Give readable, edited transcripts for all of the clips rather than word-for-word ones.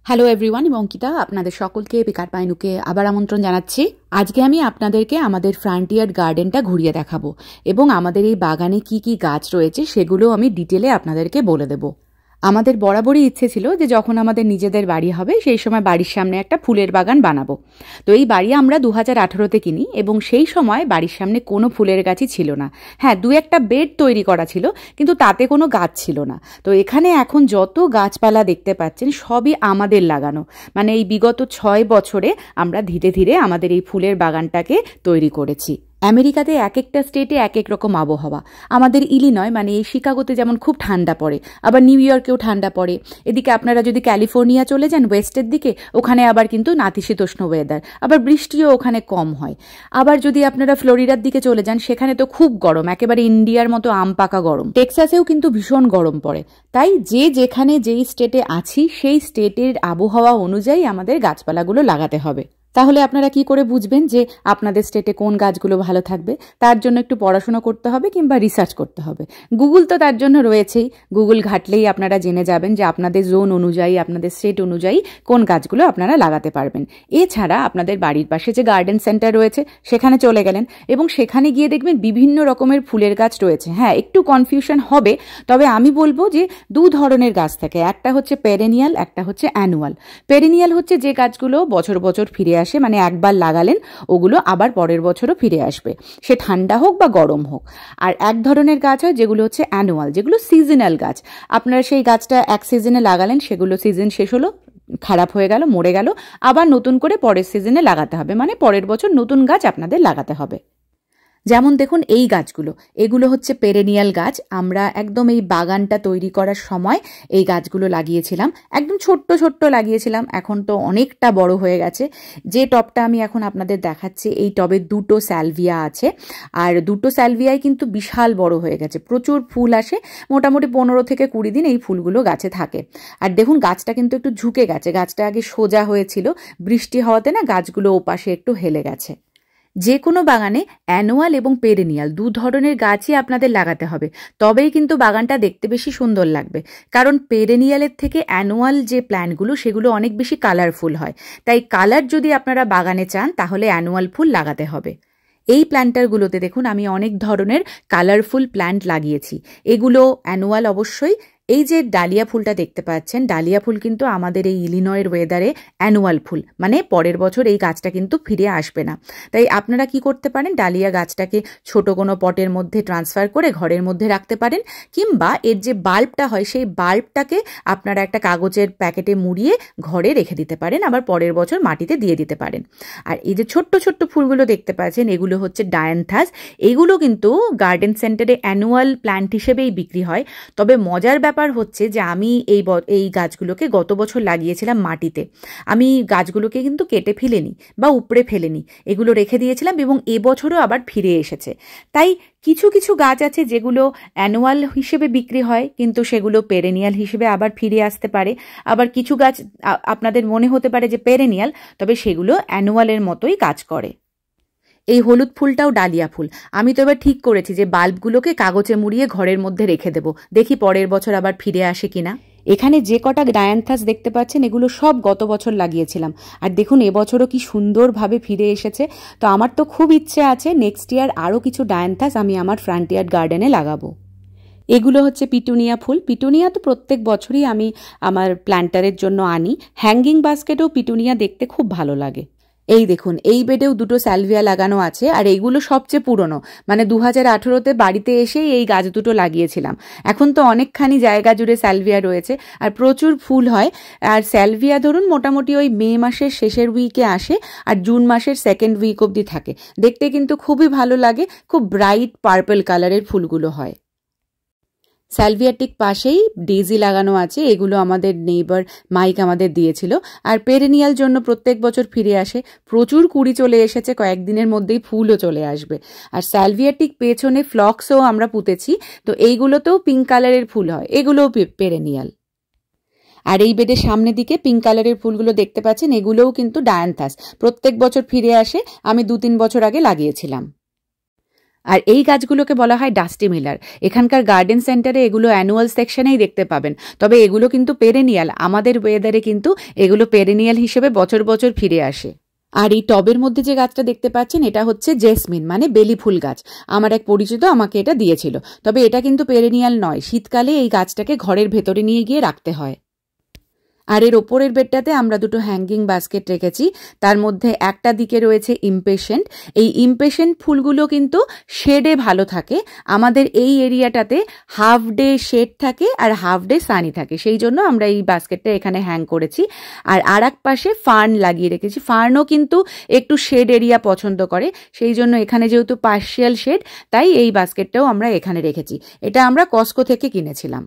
Hello everyone, আমি অঙ্কিতা আপনাদের সকলকে পিকার পাইনুকে আবার আমন্ত্রণ জানাচ্ছি। আজকে আমি আপনাদেরকে আমাদের ফ্রন্টিয়ার গার্ডেনটা ঘুরিয়ে দেখাবো এবং আমাদের এই বাগানে কি কি গাছ রয়েছে সেগুলো আমি ডিটেলে আপনাদেরকে বলে দেবো। আমাদের বরাবরই ইচ্ছে ছিল যে যখন আমাদের নিজেদের বাড়ি হবে সেই সময় বাড়ির সামনে একটা ফুলের বাগান বানাবো। তো এই বাড়ি আমরা 2018-তে কিনি এবং সেই সময় বাড়ির সামনে কোনো ফুলের গাছই ছিল না। হ্যাঁ, দু একটা বেড তৈরি করা ছিল, কিন্তু তাতে কোনো গাছ ছিল না। তো এখানে এখন যত গাছপালা দেখতে পাচ্ছেন সবই আমাদের লাগানো। মানে এই বিগত 6 বছরে আমরা ধীরে ধীরে আমাদের এই ফুলের বাগানটাকে তৈরি করেছি। আমেরিকাতে এক একটা স্টেটে এক এক রকম আবহাওয়া। আমাদের ইলিনয় মানে এই শিকাগোতে যেমন খুব ঠান্ডা পড়ে, আবার নিউ ইয়র্কেও ঠান্ডা পড়ে। এদিকে আপনারা যদি ক্যালিফোর্নিয়া চলে যান ওয়েস্টের দিকে, ওখানে আবার কিন্তু নাতিশীতোষ্ণ ওয়েদার, আবার বৃষ্টিও ওখানে কম হয়। আবার যদি আপনারা ফ্লোরিডার দিকে চলে যান সেখানে তো খুব গরম, একেবারে ইন্ডিয়ার মতো আম পাকা গরম। টেক্সাসেও কিন্তু ভীষণ গরম পড়ে। তাই যে যেখানে যেই স্টেটে আছি সেই স্টেটের আবহাওয়া অনুযায়ী আমাদের গাছপালাগুলো লাগাতে হবে। তাহলে আপনারা কি করে বুঝবেন যে আপনাদের স্টেটে কোন গাছগুলো ভালো থাকবে? তার জন্য একটু পড়াশোনা করতে হবে কিংবা রিসার্চ করতে হবে। গুগল তো তার জন্য রয়েছেই। গুগল ঘাটলেই আপনারা জেনে যাবেন যে আপনাদের জোন অনুযায়ী, আপনাদের স্টেট অনুযায়ী কোন গাছগুলো আপনারা লাগাতে পারবেন। এছাড়া আপনাদের বাড়ির পাশে যে গার্ডেন সেন্টার রয়েছে সেখানে চলে গেলেন এবং সেখানে গিয়ে দেখবেন বিভিন্ন রকমের ফুলের গাছ রয়েছে। হ্যাঁ, একটু কনফিউশন হবে, তবে আমি বলবো যে দু ধরনের গাছ থাকে, একটা হচ্ছে পেরেনিয়াল, একটা হচ্ছে অ্যানুয়াল। পেরেনিয়াল হচ্ছে যে গাছগুলো বছর বছর ফিরে আসে, মানে একবার লাগালেন ওগুলো আবার পরের বছরও ফিরে আসবে, সে ঠান্ডা হোক বা গরম হোক। আর এক ধরনের গাছ হয় যেগুলো হচ্ছে অ্যানুয়াল, যেগুলো সিজনাল গাছ। আপনারা সেই গাছটা এক সিজনে লাগালেন, সেগুলো সিজন শেষ হলো, খারাপ হয়ে গেল, মরে গেল, আবার নতুন করে পরের সিজনে লাগাতে হবে, মানে পরের বছর নতুন গাছ আপনাদের লাগাতে হবে। যেমন দেখুন এই গাছগুলো, এগুলো হচ্ছে পেরেনিয়াল গাছ। আমরা একদম এই বাগানটা তৈরি করার সময় এই গাছগুলো লাগিয়েছিলাম, একদম ছোট্ট ছোট্ট লাগিয়েছিলাম। এখন তো অনেকটা বড় হয়ে গেছে। যে টবটা আমি এখন আপনাদের দেখাচ্ছি, এই টবে দুটো স্যালভিয়া আছে, আর দুটো স্যালভিয়াই কিন্তু বিশাল বড় হয়ে গেছে, প্রচুর ফুল আসে। মোটামুটি 15 থেকে 20 দিন এই ফুলগুলো গাছে থাকে। আর দেখুন গাছটা কিন্তু একটু ঝুঁকে গেছে, গাছটা আগে সোজা হয়েছিল, বৃষ্টি হওয়াতে না গাছগুলো ওপাশে একটু হেলে গেছে। যে কোনো বাগানে অ্যানুয়াল এবং পেরেনিয়াল দু ধরনের গাছই আপনাদের লাগাতে হবে, তবেই কিন্তু বাগানটা দেখতে বেশি সুন্দর লাগবে। কারণ পেরেনিয়ালের থেকে অ্যানুয়াল যে প্ল্যান্টগুলো সেগুলো অনেক বেশি কালারফুল হয়। তাই কালার যদি আপনারা বাগানে চান তাহলে অ্যানুয়াল ফুল লাগাতে হবে। এই প্ল্যান্টারগুলোতে দেখুন আমি অনেক ধরনের কালারফুল প্ল্যান্ট লাগিয়েছি। এগুলো অ্যানুয়াল অবশ্যই। এই যে ডালিয়া ফুলটা দেখতে পাচ্ছেন, ডালিয়া ফুল কিন্তু আমাদের এই ইলিনয়ের ওয়েদারে অ্যানুয়াল ফুল, মানে পরের বছর এই গাছটা কিন্তু ফিরে আসবে না। তাই আপনারা কি করতে পারেন, ডালিয়া গাছটাকে ছোট কোনো পটের মধ্যে ট্রান্সফার করে ঘরের মধ্যে রাখতে পারেন, কিংবা এর যে বাল্বটা হয় সেই বাল্বটাকে আপনারা একটা কাগজের প্যাকেটে মুড়িয়ে ঘরে রেখে দিতে পারেন, আবার পরের বছর মাটিতে দিয়ে দিতে পারেন। আর এই যে ছোট্ট ছোট্ট ফুলগুলো দেখতে পাচ্ছেন এগুলো হচ্ছে ডায়ান্থাস। এগুলো কিন্তু গার্ডেন সেন্টারে অ্যানুয়াল প্ল্যান্ট হিসেবেই বিক্রি হয়। তবে মজার ব্যাপার হচ্ছে যে আমি এই গাছগুলোকে গত বছর লাগিয়েছিলাম মাটিতে। আমি গাছগুলোকে কিন্তু কেটে ফেলিনি বা উপড়ে ফেলিনি, এগুলো রেখে দিয়েছিলাম এবং এবছরও আবার ফিরে এসেছে। তাই কিছু কিছু গাছ আছে যেগুলো অ্যানুয়াল হিসেবে বিক্রি হয় কিন্তু সেগুলো পেরেনিয়াল হিসেবে আবার ফিরে আসতে পারে। আবার কিছু গাছ আপনাদের মনে হতে পারে যে পেরেনিয়াল, তবে সেগুলো অ্যানুয়ালের মতোই কাজ করে। এই হলুদ ফুলটাও ডালিয়া ফুল। আমি তো এবার ঠিক করেছি যে বাল্বগুলোকে কাগজে মুড়িয়ে ঘরের মধ্যে রেখে দেবো, দেখি পরের বছর আবার ফিরে আসে কিনা। এখানে যে কটা ডায়ান্থাস দেখতে পাচ্ছেন এগুলো সব গত বছর লাগিয়েছিলাম, আর দেখুন এবছরও কি সুন্দরভাবে ফিরে এসেছে। তো আমার তো খুব ইচ্ছে আছে নেক্সট ইয়ার আরও কিছু ডায়ান্থাস আমি আমার ফ্রন্টিয়ার গার্ডেনে লাগাবো। এগুলো হচ্ছে পিটুনিয়া ফুল। পিটুনিয়া তো প্রত্যেক বছরই আমি আমার প্ল্যান্টারের জন্য আনি। হ্যাঙ্গিং বাস্কেটেও পিটুনিয়া দেখতে খুব ভালো লাগে। এই দেখুন এই বেডেও দুটো স্যালভিয়া লাগানো আছে, আর এইগুলো সবচেয়ে পুরনো, মানে 2018-তে বাড়িতে এসেই এই গাছ দুটো লাগিয়েছিলাম। এখন তো অনেকখানি জায়গা জুড়ে স্যালভিয়া রয়েছে আর প্রচুর ফুল হয়। আর স্যালভিয়া ধরুন মোটামুটি ওই মে মাসের শেষের উইকে আসে আর জুন মাসের সেকেন্ড উইক অবধি থাকে। দেখতে কিন্তু খুবই ভালো লাগে, খুব ব্রাইট পার্পল কালারের ফুলগুলো হয়। স্যালভিয়ার ঠিক পাশেই ডেজি লাগানো আছে, এগুলো আমাদের নেইবার মাইক আমাদের দিয়েছিল। আর পেরেনিয়াল জন্য প্রত্যেক বছর ফিরে আসে, প্রচুর কুড়ি চলে এসেছে, কয়েকদিনের মধ্যেই ফুলও চলে আসবে। আর স্যালভিয়ার ঠিক পেছনে ফ্লক্সও আমরা পুঁতেছি, তো এইগুলোতেও পিঙ্ক কালারের ফুল হয়, এগুলোও পেরেনিয়াল। আর এই বেডের সামনের দিকে পিঙ্ক কালারের ফুলগুলো দেখতে পাচ্ছেন, এগুলোও কিন্তু ডায়ান্থাস, প্রত্যেক বছর ফিরে আসে, আমি 2-3 বছর আগে লাগিয়েছিলাম। আর এই গাছগুলোকে বলা হয় ডাস্টি মিলার। এখানকার গার্ডেন সেন্টারে এগুলো অ্যানুয়াল সেকশনেই দেখতে পাবেন, তবে এগুলো কিন্তু পেরেনিয়াল। আমাদের ওয়েদারে কিন্তু এগুলো পেরেনিয়াল হিসেবে বছর বছর ফিরে আসে। আর এই টবের মধ্যে যে গাছটা দেখতে পাচ্ছেন এটা হচ্ছে জেসমিন, মানে বেলি ফুল গাছ। আমার এক পরিচিত আমাকে এটা দিয়েছিল, তবে এটা কিন্তু পেরেনিয়াল নয়। শীতকালে এই গাছটাকে ঘরের ভেতরে নিয়ে গিয়ে রাখতে হয়। আর এর ওপরের বেডটাতে আমরা দুটো হ্যাঙ্গিং বাস্কেট রেখেছি, তার মধ্যে একটা দিকে রয়েছে ইমপেশেন্ট। এই ইমপেশেন্ট ফুলগুলো কিন্তু শেডে ভালো থাকে। আমাদের এই এরিয়াটাতে হাফ ডে শেড থাকে আর হাফ ডে সানি থাকে, সেই জন্য আমরা এই বাস্কেটটা এখানে হ্যাং করেছি। আর এক পাশে ফার্ন লাগিয়ে রেখেছি। ফার্নও কিন্তু একটু শেড এরিয়া পছন্দ করে, সেই জন্য এখানে যেহেতু পার্শিয়াল শেড, তাই এই বাস্কেটটাও আমরা এখানে রেখেছি। এটা আমরা কস্কো থেকে কিনেছিলাম।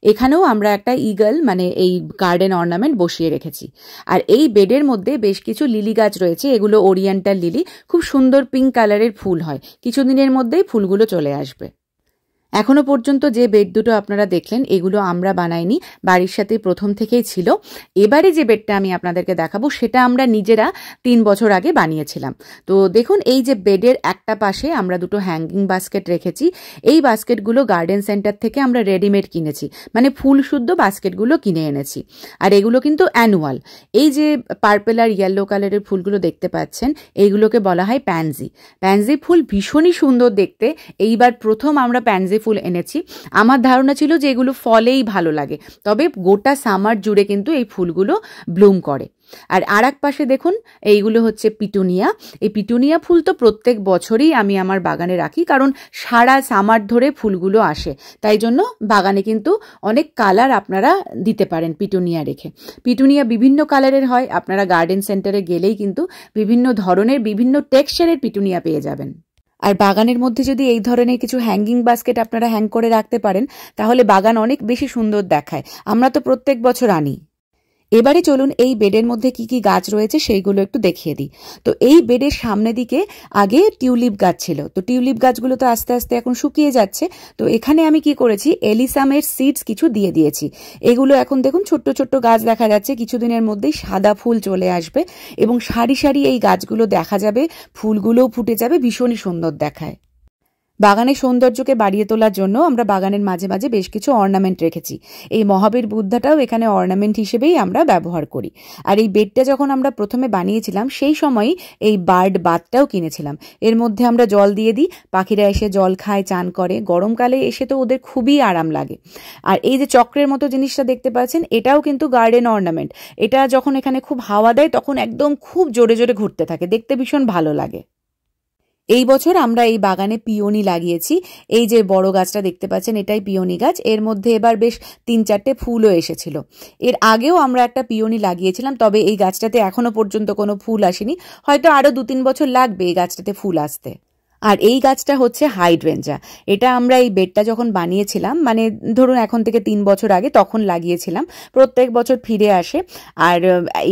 এখানেও আমরা একটা ইগল, মানে এই গার্ডেন অর্নামেন্ট বসিয়ে রেখেছি। আর এই বেডের মধ্যে বেশ কিছু লিলি গাছ রয়েছে। এগুলো ওরিয়েন্টাল লিলি, খুব সুন্দর পিঙ্ক কালারের ফুল হয়। কিছুদিনের মধ্যেই ফুলগুলো চলে আসবে। এখনো পর্যন্ত যে বেড দুটো আপনারা দেখলেন এগুলো আমরা বানাইনি, বাড়ির সাথে প্রথম থেকেই ছিল। এবারে যে বেডটা আমি আপনাদেরকে দেখাবো সেটা আমরা নিজেরা 3 বছর আগে বানিয়েছিলাম। তো দেখুন, এই যে বেডের একটা পাশে আমরা দুটো হ্যাঙ্গিং বাস্কেট রেখেছি। এই বাস্কেটগুলো গার্ডেন সেন্টার থেকে আমরা রেডিমেড কিনেছি, মানে ফুল শুদ্ধ বাস্কেটগুলো কিনে এনেছি। আর এগুলো কিন্তু অ্যানুয়াল। এই যে পার্পল আর ইয়েলো কালারের ফুলগুলো দেখতে পাচ্ছেন, এইগুলোকে বলা হয় প্যানজি। প্যানজি ফুল ভীষণই সুন্দর দেখতে। এইবার প্রথম আমরা প্যানজি ফুল এনেছি। আমার ধারণা ছিল যে এগুলো ফলেই ভালো লাগে, তবে গোটা সামার জুড়ে কিন্তু এই ফুলগুলো ব্লুম করে। আর এক পাশে দেখুন, এইগুলো হচ্ছে পিটুনিয়া। এই পিটুনিয়া ফুল তো প্রত্যেক বছরই আমি আমার বাগানে রাখি, কারণ সারা সামার ধরে ফুলগুলো আসে। তাই জন্য বাগানে কিন্তু অনেক কালার আপনারা দিতে পারেন পিটুনিয়া রেখে। পিটুনিয়া বিভিন্ন কালারের হয়, আপনারা গার্ডেন সেন্টারে গেলেই কিন্তু বিভিন্ন ধরনের, বিভিন্ন টেক্সচারের পিটুনিয়া পেয়ে যাবেন। আর বাগানের মধ্যে যদি এই ধরনের কিছু হ্যাঙ্গিং বাস্কেট আপনারা হ্যাং করে রাখতে পারেন, তাহলে বাগান অনেক বেশি সুন্দর দেখায়। আমরা তো প্রত্যেক বছর আনি। এবারে চলুন এই বেডের মধ্যে কি কি গাছ রয়েছে সেইগুলো একটু দেখিয়ে দিই। তো এই বেডের সামনে দিকে আগে টিউলিপ গাছ ছিল, তো টিউলিপ গাছগুলো তো আস্তে আস্তে এখন শুকিয়ে যাচ্ছে। তো এখানে আমি কি করেছি, এলিসামের সিডস কিছু দিয়ে দিয়েছি। এগুলো এখন দেখুন ছোট্ট ছোট্ট গাছ দেখা যাচ্ছে, কিছুদিনের মধ্যেই সাদা ফুল চলে আসবে এবং সারি সারি এই গাছগুলো দেখা যাবে, ফুলগুলোও ফুটে যাবে, ভীষণই সুন্দর দেখায়। বাগানের সৌন্দর্যকে বাড়িয়ে তোলার জন্য আমরা বাগানের মাঝে মাঝে বেশ কিছু অর্নামেন্ট রেখেছি। এই মহাবীর বুদ্ধাটাও এখানে অর্নামেন্ট হিসেবেই আমরা ব্যবহার করি। আর এই বেডটা যখন আমরা প্রথমে বানিয়েছিলাম সেই সময়ই এই বার্ড বাথটাও কিনেছিলাম। এর মধ্যে আমরা জল দিয়ে দিই, পাখিরা এসে জল খায়, চান করে। গরমকালে এসে তো ওদের খুবই আরাম লাগে। আর এই যে চক্রের মতো জিনিসটা দেখতে পাচ্ছেন, এটাও কিন্তু গার্ডেন অর্নামেন্ট। এটা যখন এখানে খুব হাওয়া দেয় তখন একদম খুব জোরে জোরে ঘুরতে থাকে, দেখতে ভীষণ ভালো লাগে। এই বছর আমরা এই বাগানে পিওনি লাগিয়েছি। এই যে বড় গাছটা দেখতে পাচ্ছেন এটাই পিওনি গাছ। এর মধ্যে এবার বেশ 3-4টে ফুলও এসেছিল। এর আগেও আমরা একটা পিওনি লাগিয়েছিলাম, তবে এই গাছটাতে এখনো পর্যন্ত কোনো ফুল আসেনি। হয়তো আরো 2-3 বছর লাগবে এই গাছটাতে ফুল আসতে। আর এই গাছটা হচ্ছে হাইড্রেঞ্জা। এটা আমরা এই বেডটা যখন বানিয়েছিলাম, মানে ধরুন এখন থেকে 3 বছর আগে, তখন লাগিয়েছিলাম। প্রত্যেক বছর ফিরে আসে। আর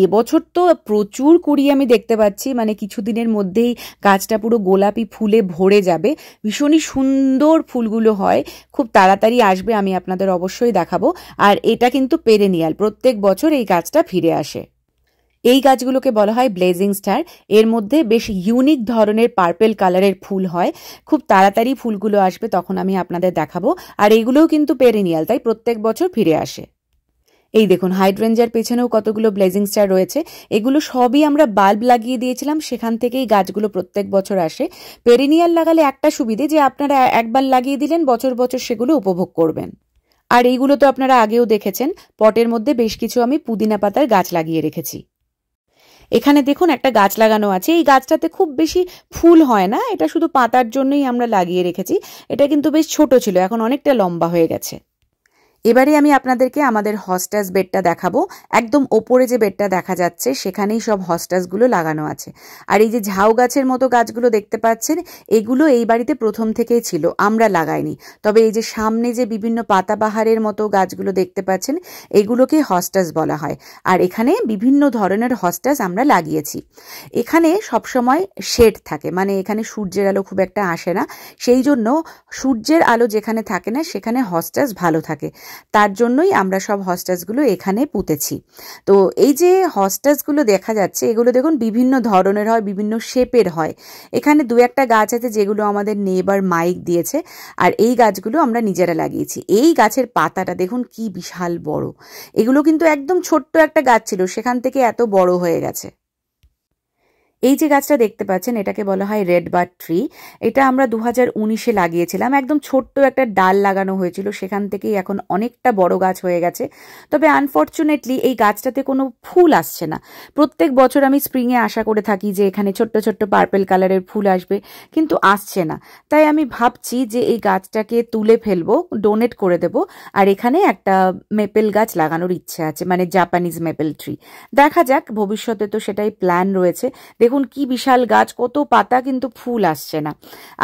এবছর তো প্রচুর কুড়ি আমি দেখতে পাচ্ছি, মানে কিছুদিনের মধ্যেই গাছটা পুরো গোলাপি ফুলে ভরে যাবে। ভীষণই সুন্দর ফুলগুলো হয়, খুব তাড়াতাড়ি আসবে, আমি আপনাদের অবশ্যই দেখাবো। আর এটা কিন্তু পেরেনিয়াল, প্রত্যেক বছর এই গাছটা ফিরে আসে। এই গাছগুলোকে বলা হয় ব্লেজিং স্টার। এর মধ্যে বেশ ইউনিক ধরনের পার্পেল কালারের ফুল হয়, খুব তাড়াতাড়ি ফুলগুলো আসবে, তখন আমি আপনাদের দেখাবো। আর এইগুলোও কিন্তু পেরেনিয়াল, তাই প্রত্যেক বছর ফিরে আসে। এই দেখুন হাইড্রেঞ্জার পেছনেও কতগুলো ব্লেজিং স্টার রয়েছে। এগুলো সবই আমরা বাল্ব লাগিয়ে দিয়েছিলাম, সেখান থেকেই গাছগুলো প্রত্যেক বছর আসে। পেরেনিয়াল লাগালে একটা সুবিধে, যে আপনারা একবার লাগিয়ে দিলেন, বছর বছর সেগুলো উপভোগ করবেন। আর এইগুলো তো আপনারা আগেও দেখেছেন, পটের মধ্যে বেশ কিছু আমি পুদিনা পাতার গাছ লাগিয়ে রেখেছি। এখানে দেখুন একটা গাছ লাগানো আছে। এই গাছটাতে খুব বেশি ফুল হয় না, এটা শুধু পাতার জন্যই আমরা লাগিয়ে রেখেছি। এটা কিন্তু বেশ ছোট ছিল, এখন অনেকটা লম্বা হয়ে গেছে। এবারে আমি আপনাদেরকে আমাদের হস্টাস বেডটা দেখাবো। একদম ওপরে যে বেডটা দেখা যাচ্ছে সেখানেই সব হস্টাসগুলো লাগানো আছে। আর এই যে ঝাউ গাছের মতো গাছগুলো দেখতে পাচ্ছেন, এগুলো এই বাড়িতে প্রথম থেকেই ছিল, আমরা লাগাইনি। তবে এই যে সামনে যে বিভিন্ন পাতাবাহারের মতো গাছগুলো দেখতে পাচ্ছেন, এগুলোকে হস্টাস বলা হয়। আর এখানে বিভিন্ন ধরনের হস্টাস আমরা লাগিয়েছি। এখানে সবসময় শেড থাকে, মানে এখানে সূর্যের আলো খুব একটা আসে না, সেই জন্য সূর্যের আলো যেখানে থাকে না সেখানে হস্টাস ভালো থাকে। তার জন্যই আমরা সব হস্টাসগুলো এখানে পুঁতেছি। তো এই যে হস্টাসগুলো দেখা যাচ্ছে, এগুলো দেখুন বিভিন্ন ধরনের হয়, বিভিন্ন শেপের হয়। এখানে দু একটা গাছ আছে যেগুলো আমাদের নেবার মাইক দিয়েছে, আর এই গাছগুলো আমরা নিজেরা লাগিয়েছি। এই গাছের পাতাটা দেখুন কি বিশাল বড়। এগুলো কিন্তু একদম ছোট্ট একটা গাছ ছিল, সেখান থেকে এত বড় হয়ে গেছে। এই যে গাছটা দেখতে পাচ্ছেন এটাকে বলা হয় রেড বার্ড ট্রি। এটা আমরা 2019-এ লাগিয়েছিলাম, একদম ছোট্ট একটা ডাল লাগানো হয়েছিল, সেখান থেকেই এখন অনেকটা বড় গাছ হয়ে গেছে। তবে আনফর্চুনেটলি এই গাছটাতে কোনো ফুল আসছে না। প্রত্যেক বছর আমি স্প্রিংয়ে আশা করে থাকি যে এখানে ছোট্ট ছোট্ট পার্পেল কালারের ফুল আসবে, কিন্তু আসছে না। তাই আমি ভাবছি যে এই গাছটাকে তুলে ফেলবো, ডোনেট করে দেব, আর এখানে একটা মেপেল গাছ লাগানোর ইচ্ছে আছে, মানে জাপানিজ মেপেল ট্রি। দেখা যাক, ভবিষ্যতে তো সেটাই প্ল্যান রয়েছে। দেখুন কি বিশাল গাছ, কত পাতা, কিন্তু ফুল আসছে না।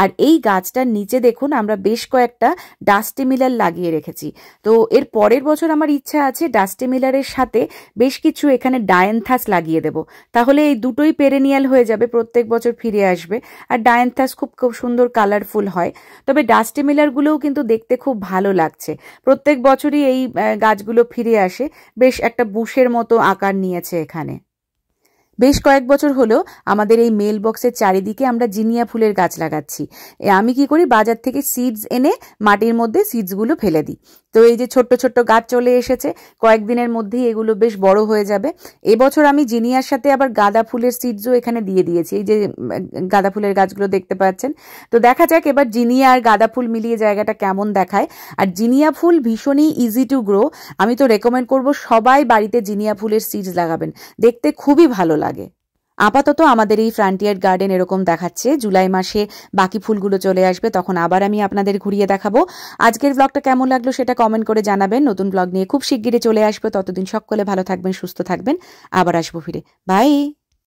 আর এই গাছটার নিচে দেখুন আমরা বেশ কয়েকটা ডাস্টি মিলার লাগিয়ে রেখেছি। তো এর পরের বছর আমার ইচ্ছা আছে ডাস্টি মিলারের সাথে বেশ কিছু এখানে ডায়ান্থাস লাগিয়ে দেব। তাহলে এই দুটোই পেরেনিয়াল হয়ে যাবে, প্রত্যেক বছর ফিরে আসবে। আর ডায়ান্থাস খুব খুব সুন্দর কালারফুল হয়। তবে ডাস্টি মিলারগুলোও কিন্তু দেখতে খুব ভালো লাগছে। প্রত্যেক বছরই এই গাছগুলো ফিরে আসে, বেশ একটা বুশের মতো আকার নিয়েছে এখানে। বেশ কয়েক বছর হলো আমাদের এই মেল বক্সের চারিদিকে আমরা জিনিয়া ফুলের গাছ লাগাচ্ছি। আমি কি করি, বাজার থেকে সিডস এনে মাটির মধ্যে সিডসগুলো ফেলে দিই। তো এই যে ছোট্ট ছোট্ট গাছ চলে এসেছে, কয়েকদিনের মধ্যেই এগুলো বেশ বড় হয়ে যাবে। এবছর আমি জিনিয়ার সাথে আবার গাঁদা ফুলের সিডসও এখানে দিয়ে দিয়েছি। এই যে গাঁদা ফুলের গাছগুলো দেখতে পাচ্ছেন। তো দেখা যাক এবার জিনিয়া আর গাঁদা ফুল মিলিয়ে জায়গাটা কেমন দেখায়। আর জিনিয়া ফুল ভীষণই ইজি টু গ্রো। আমি তো রেকমেন্ড করব সবাই বাড়িতে জিনিয়া ফুলের সিডস লাগাবেন, দেখতে খুবই ভালো লাগে। আপাতত আমাদের এই ফ্রন্টিয়ার গার্ডেন এরকম দেখাচ্ছে। জুলাই মাসে বাকি ফুলগুলো চলে আসবে, তখন আবার আমি আপনাদের ঘুরিয়ে দেখাবো। আজকের ব্লগটা কেমন লাগলো সেটা কমেন্ট করে জানাবেন। নতুন ব্লগ নিয়ে খুব শিগগিরই চলে আসবে, ততদিন সকলে ভালো থাকবেন, সুস্থ থাকবেন। আবার আসবো ফিরে। বাই।